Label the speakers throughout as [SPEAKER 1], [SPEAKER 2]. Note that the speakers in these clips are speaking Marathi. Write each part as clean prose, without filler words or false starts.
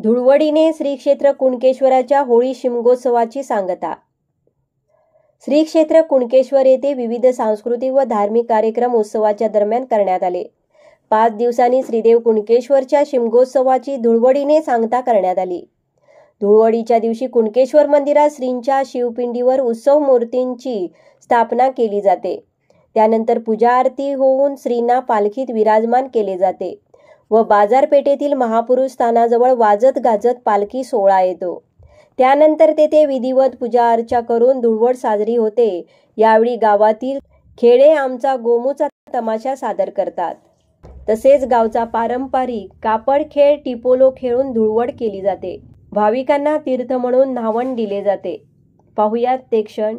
[SPEAKER 1] धुळवडीने श्री क्षेत्र कुणकेश्वराच्या होळी शिमगोत्सवाची सांगता। श्री क्षेत्र कुणकेश्वर येथे विविध सांस्कृतिक व धार्मिक कार्यक्रम उत्सवाच्या दरम्यान करण्यात आले। 5 दिवसांनी श्रीदेव कुणकेश्वरच्या शिमगोत्सवाची धुळवडीने सांगता करण्यात आली। धुळवडीच्या दिवशी कुणकेश्वर मंदिरात श्रींच्या शिवपिंडीवर उत्सव मूर्तींची स्थापना केली जाते। त्यानंतर पूजा आरती होऊन श्रींना पालखीत विराजमान केले जाते व बाजारपेठेतील महापुरुष स्थानाजवळ वाजत गाजत पालखी सोहळा येतो। त्यानंतर तेथे विधिवत पूजा अर्चा करून धुळवड साजरी होते। यावेळी गावातील खेडे आमचा गोमूचा तमाशा सादर करतात। तसेच गावचा पारंपरिक कापड खेळ टिपोलो खेळून धुळवड केली जाते। भाविकांना तीर्थ म्हणून न्हावण दिले जाते। पाहुयात ते क्षण।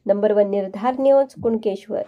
[SPEAKER 1] नंबर 1 निर्धार न्यूज कुणकेश्वर।